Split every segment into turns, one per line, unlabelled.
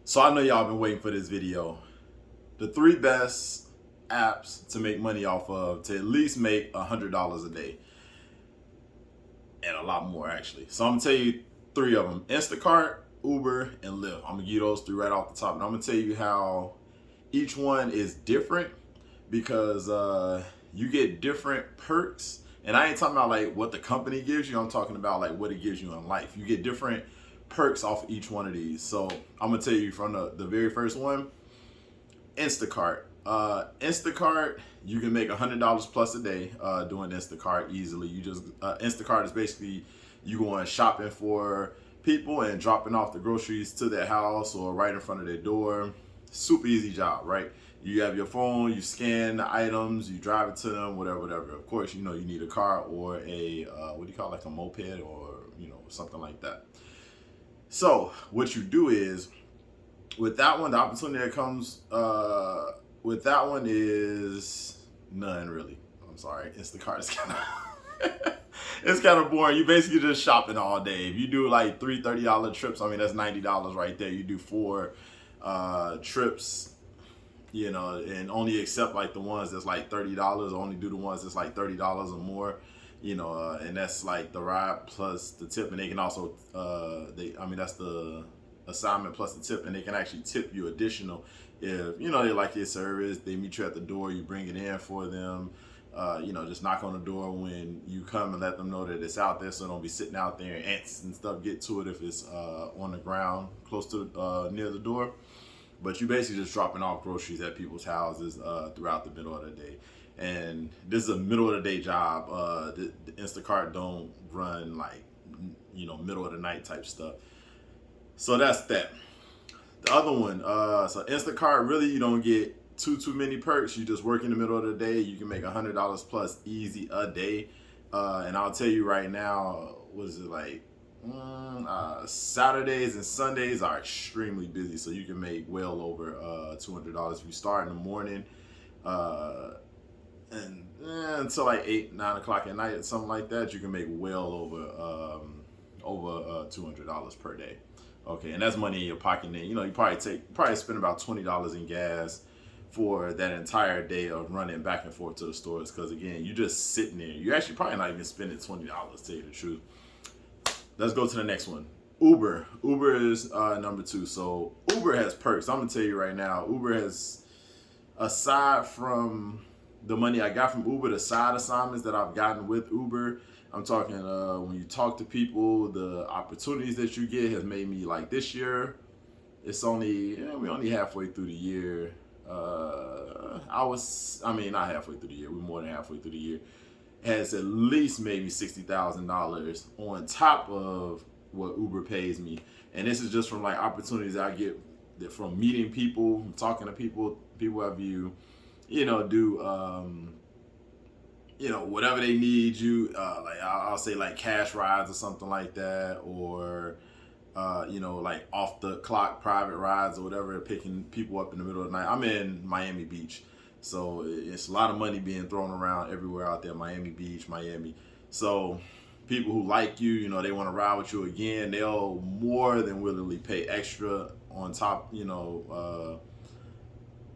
So I know y'all been waiting for this video. The 3 best apps to make money off of to at least make $100 a day. And a lot more actually. So I'm gonna tell you 3 of them. Instacart, Uber, and Lyft. I'm gonna give you those 3 right off the top. And I'm gonna tell you how each one is different because you get different perks. And I ain't talking about like what the company gives you. I'm talking about like what it gives you in life. You get different perks off of each one of these. So I'm gonna tell you from the very first one, Instacart. Instacart, you can make $100 plus a day doing Instacart easily. You just Instacart is basically you going shopping for people and dropping off the groceries to their house or right in front of their door. Super easy job, right? You have your phone, you scan the items, you drive it to them, whatever, whatever. Of course, you know you need a car or a what do you call it, like a moped or something like that. So what you do is with that one, the opportunity that comes with that one is none really. I'm sorry, Instacart is kind of it's kind of boring. You basically just shopping all day. If you do like three $30 trips, I mean that's $90 right there. You do 4 trips, and only accept like the ones that's like $30. Only do the ones that's like $30 or more. And that's like the ride plus the tip, and they can also that's the assignment plus the tip, and they can actually tip you additional if they like your service. They meet you at the door, you bring it in for them. Just knock on the door when you come and let them know that it's out there, so don't be sitting out there and ants and stuff get to it if it's on the ground close to near the door. But you basically just dropping off groceries at people's houses throughout the middle of the day. And this is a middle of the day job. The Instacart don't run like middle of the night type stuff. So that's that. The other one, so Instacart, really you don't get too many perks. You just work in the middle of the day. You can make $100 plus easy a day. And I'll tell you right now, what is it like? Saturdays and Sundays are extremely busy, so you can make well over $200 if you start in the morning and until like 8-9 o'clock at night, something like that. You can make well over $200 per day. Okay, and that's money in your pocket. Then you probably spend about $20 in gas for that entire day of running back and forth to the stores. Because again, you're just sitting there. You actually probably not even spending $20. To tell you the truth. Let's go to the next one. Uber. Uber is number 2. So Uber has perks. I'm gonna tell you right now. Uber has, aside from the money I got from Uber, the side assignments that I've gotten with Uber, I'm talking when you talk to people, the opportunities that you get has made me like this year. It's only we're only halfway through the year. Not halfway through the year. We're more than halfway through the year. Has at least maybe $60,000 on top of what Uber pays me, and this is just from like opportunities I get from meeting people, talking to people have you, do whatever they need you, like I'll say like cash rides or something like that, or like off the clock private rides or whatever, picking people up in the middle of the night. I'm in Miami Beach. So it's a lot of money being thrown around everywhere out there. Miami Beach, Miami. So people who like you, they want to ride with you again. They'll more than willingly pay extra on top,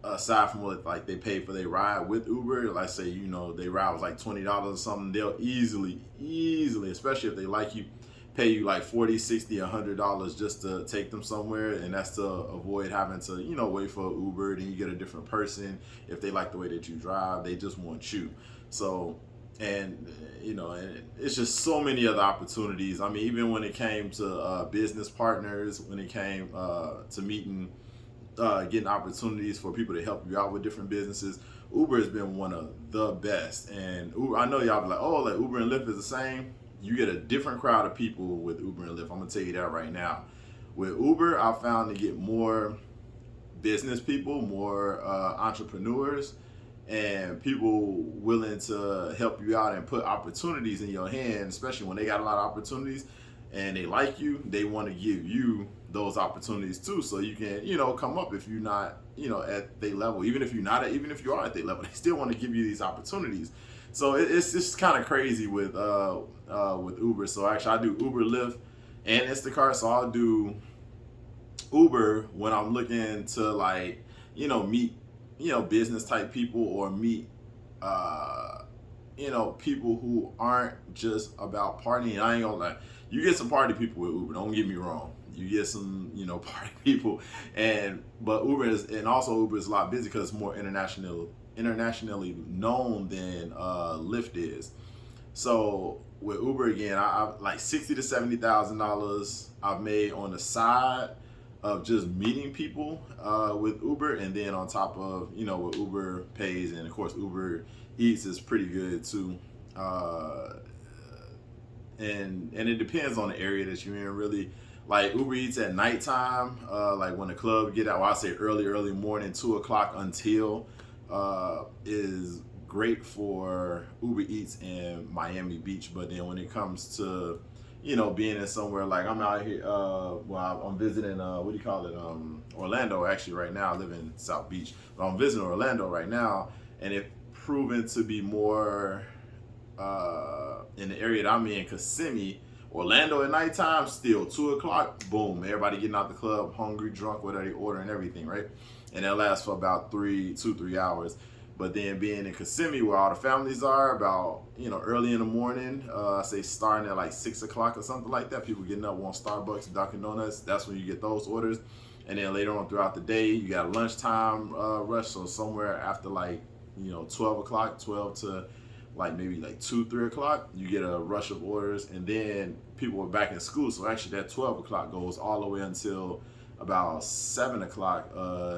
aside from what like they pay for their ride with Uber. Like say, they ride was like $20 or something. They'll easily, especially if they like you, pay you like $40, $60, $100 just to take them somewhere, and that's to avoid having to wait for Uber. Then you get a different person. If they like the way that you drive, they just want you. So and it's just so many other opportunities. I mean, even when it came to business partners, when it came to meeting, getting opportunities for people to help you out with different businesses, Uber has been one of the best. And Uber, I know y'all be like, oh, like Uber and Lyft is the same. You get a different crowd of people with Uber and Lyft. I'm gonna tell you that right now. With Uber, I found to get more business people, more entrepreneurs, and people willing to help you out and put opportunities in your hand, especially when they got a lot of opportunities and they like you. They want to give you those opportunities too, so you can come up if you're not at their level. Even if you are at their level, they still want to give you these opportunities. So it's just kind of crazy with Uber. So actually, I do Uber, Lyft, and Instacart. So I'll do Uber, when I'm looking to like, meet, business type people, or meet, uh, people who aren't just about partying. I ain't gonna lie, you get some party people with Uber. Don't get me wrong. You get some, party people, but Uber is, and also Uber is a lot busy because it's more internationally known than Lyft is. So with Uber again, I like $60,000 to $70,000 I've made on the side of just meeting people with Uber, and then on top of what Uber pays, and of course Uber Eats is pretty good too. Uh, and it depends on the area that you're in, really. Like Uber Eats at nighttime, like when the club get out, well, I say early morning, 2 o'clock until, is great for Uber Eats in Miami Beach. But then when it comes to being in somewhere like I'm out here, well, I'm visiting, what do you call it, Orlando. Actually, right now I live in South Beach, but I'm visiting Orlando right now, and it proven to be more in the area that I'm in, Kissimmee, Orlando at nighttime, still 2 o'clock, boom, everybody getting out the club, hungry, drunk, whatever they order and everything, right? And that lasts for about 3 hours. But then being in Kissimmee, where all the families are, about early in the morning, I say starting at like 6 o'clock or something like that. People getting up, want Starbucks, Dunkin' Donuts. That's when you get those orders. And then later on throughout the day, you got a lunchtime rush. So somewhere after like 12 o'clock, 12 to like maybe like 2-3 o'clock, you get a rush of orders. And then people are back in school, so actually that 12 o'clock goes all the way until about 7 o'clock.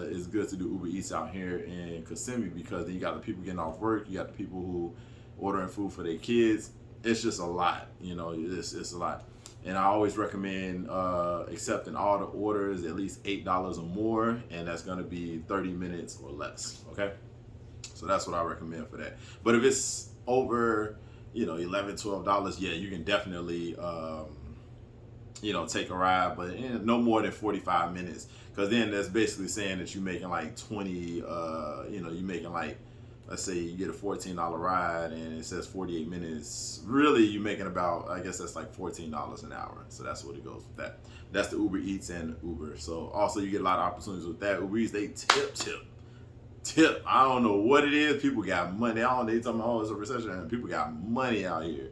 Is good to do Uber Eats out here in Kissimmee, because then you got the people getting off work, you got the people who ordering food for their kids. It's just a lot, it's a lot. And I always recommend accepting all the orders at least $8 or more, and that's going to be 30 minutes or less. Okay, so that's what I recommend for that. But if it's over $11-12, yeah, you can definitely take a ride, but no more than 45 minutes, because then that's basically saying that you're making like 20, you're making like, let's say you get a $14 ride and it says 48 minutes, really you're making about, I guess that's like $14 an hour. So that's what it goes with that. That's the Uber Eats and Uber. So also you get a lot of opportunities with that. Uber Eats, they tip. I don't know what it is. People got money. They talking about, oh, it's a recession, and people got money out here.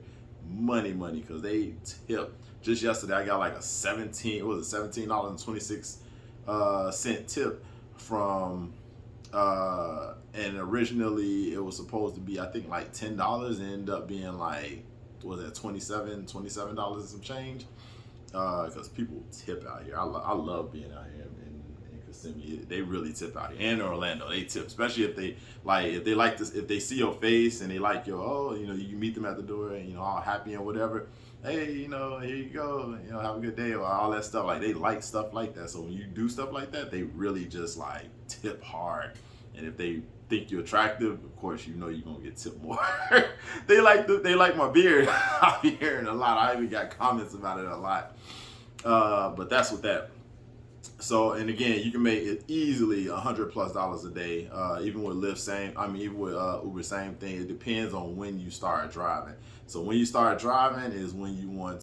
Money, because they tip. Just yesterday, I got like $17.26 tip from, and originally it was supposed to be, I think, like $10, and ended up being like, was it $27 and some change? Because people tip out here. I love being out here in Kissimmee. They really tip out here. And in Orlando, they tip, especially if they like this, if they see your face and they like your, you meet them at the door and all happy and whatever. Hey, here you go, have a good day, or all that stuff. Like, they like stuff like that. So when you do stuff like that, they really just like tip hard. And if they think you're attractive, of course, you're gonna get tipped more. They like my beard. I'll be hearing a lot. I even got comments about it a lot. But that's what that. So, and again, you can make it easily $100+ a day. Even with Lyft, even with Uber, same thing. It depends on when you start driving. So when you start driving is when you want